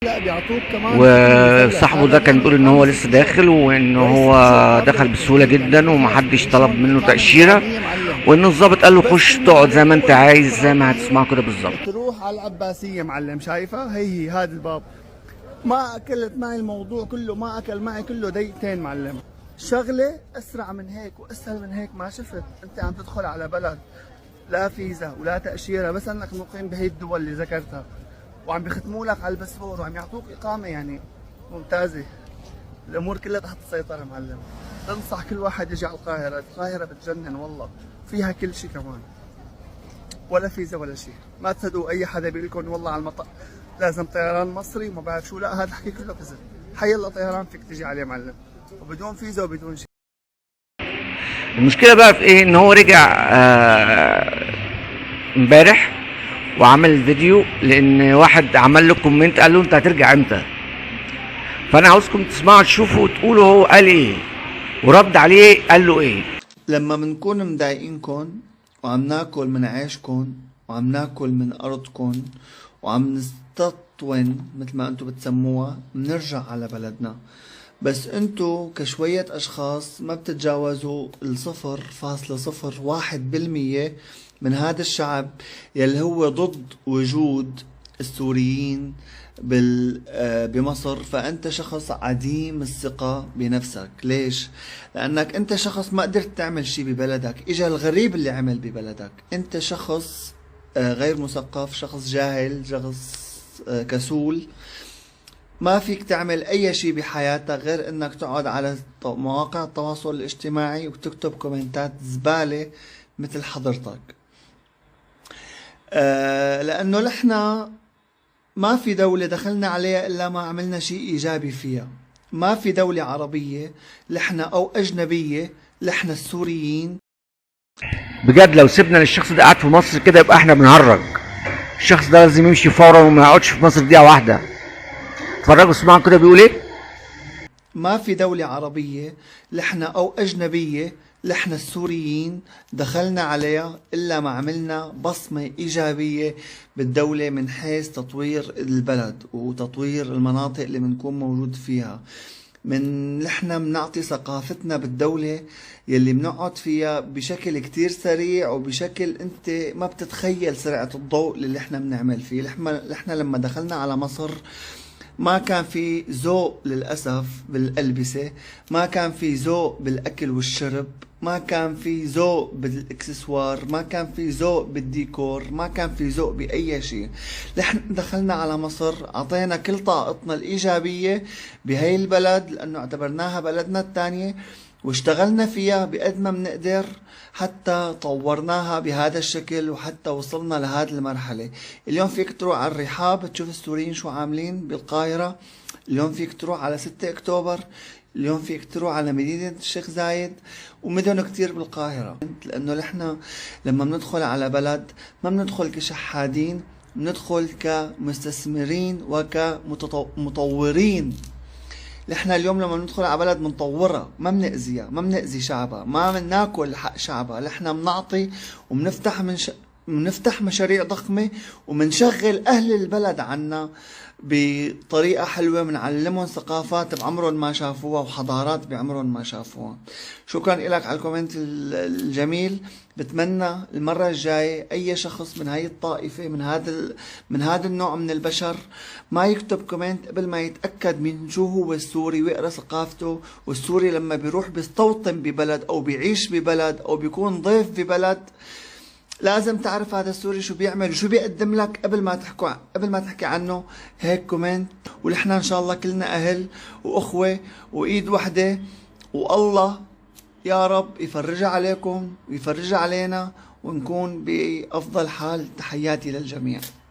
لا بيعطوك كمان وصاحبه ده كان بيقول ان هو لسه داخل، وان هو دخل بسهوله جدا ومحدش طلب منه تاشيره، وان الضابط قال له خش تقعد زي ما انت عايز، زي ما هتسمعه كده بالظبط. تروح على العباسيه معلم، شايفه هي هذا الباب. ما اكلت معي الموضوع كله، ما اكل معي كله دقيقتين معلم. شغله اسرع من هيك واسهل من هيك ما شفت. انت عم تدخل على بلد لا فيزا ولا تاشيره، بس انك مقيم بهي الدول اللي ذكرتها، وعم بيختموا لك على الباسبور وعم يعطوك اقامه يعني ممتازه. الامور كلها تحت السيطره معلم. تنصح كل واحد يجي على القاهره، القاهره بتجنن والله، فيها كل شيء كمان، ولا فيزا ولا شيء. ما تصدقوا اي حدا بيقول لكم والله على المطار لازم طيران مصري وما بعرف شو، لا هذا الحكي كله كذب. حي الله طيران فيك تجي عليه معلم، وبدون فيزا وبدون شيء. المشكله بقى في ايه؟ ان هو رجع امبارح وعمل فيديو، لان واحد عمل له كومنت قال له انت هترجع امتى. فانا عاوزكم تسمعوا تشوفوا وتقولوا هو قال ايه ورد عليه قال له ايه. لما بنكون مضايقينكم وعم ناكل من عيشكم وعم ناكل من ارضكم وعم نستطون مثل ما انتم بتسموها، بنرجع على بلدنا. بس انتو كشوية اشخاص ما بتتجاوزوا ال0.01% من هذا الشعب يلي هو ضد وجود السوريين بمصر. فانت شخص عديم الثقة بنفسك. ليش؟ لانك انت شخص ما قدرت تعمل شي ببلدك، اجا الغريب اللي عمل ببلدك. انت شخص غير مثقف، شخص جاهل، شخص كسول. ما فيك تعمل اي شيء بحياتك غير انك تقعد على مواقع التواصل الاجتماعي وتكتب كومنتات زبالة مثل حضرتك. لانه نحنا ما في دولة دخلنا عليها الا ما عملنا شيء ايجابي فيها. ما في دولة عربية لحنا او اجنبية لحنا السوريين. بجد لو سيبنا للشخص ده قاعد في مصر كده يبقى احنا بنهرج. الشخص ده لازم يمشي فورا وما يقعدش في مصر دقيقة واحدة. اتفرجوا اسمعوا كده بيقول ايه. ما في دولة عربية لحنا او اجنبية لحنا السوريين دخلنا عليها الا ما عملنا بصمة ايجابية بالدولة من حيث تطوير البلد وتطوير المناطق اللي بنكون موجود فيها. من نحنا بنعطي ثقافتنا بالدولة يلي بنقعد فيها بشكل كتير سريع وبشكل انت ما بتتخيل سرعة الضوء اللي احنا بنعمل فيه. نحنا لما دخلنا على مصر ما كان في ذوق للأسف بالألبسة، ما كان في ذوق بالأكل والشرب، ما كان في ذوق بالاكسسوار، ما كان في ذوق بالديكور، ما كان في ذوق بأي شيء. نحن دخلنا على مصر عطينا كل طاقتنا الإيجابية بهي البلد لأنه اعتبرناها بلدنا الثانية، واشتغلنا فيها بقد ما بنقدر حتى طورناها بهذا الشكل وحتى وصلنا لهذه المرحلة. اليوم فيك تروح على الرحاب تشوف السوريين شو عاملين بالقاهرة، اليوم فيك تروح على 6 اكتوبر، اليوم فيك تروح على مدينة الشيخ زايد ومدن كتير بالقاهرة. لأنه نحن لما بندخل على بلد ما بندخل كشحادين، بندخل كمستثمرين وكمطورين. نحن اليوم لما ندخل على بلد بنطورها، ما بنأذيها، ما بنأذي شعبها، ما بناكل حق شعبها. نحن بنعطي وبنفتح مشاريع ضخمة وبنشغل أهل البلد عنا بطريقة حلوة، بنعلمهم ثقافات بعمرهم ما شافوها وحضارات بعمرهم ما شافوها. شكرا لك على الكومنت الجميل. بتمنى المرة الجاية أي شخص من هاي الطائفة من هذا النوع من البشر ما يكتب كومنت قبل ما يتأكد من شو هو السوري ويقرأ ثقافته. والسوري لما بيروح بيستوطن ببلد أو بيعيش ببلد أو بيكون ضيف ببلد لازم تعرف هذا السوري شو بيعمل وشو بيقدم لك قبل ما تحكي عنه هيك كومنت. ونحن ان شاء الله كلنا اهل واخوة وايد وحدة، والله يا رب يفرجها عليكم ويفرجها علينا ونكون بافضل حال. تحياتي للجميع.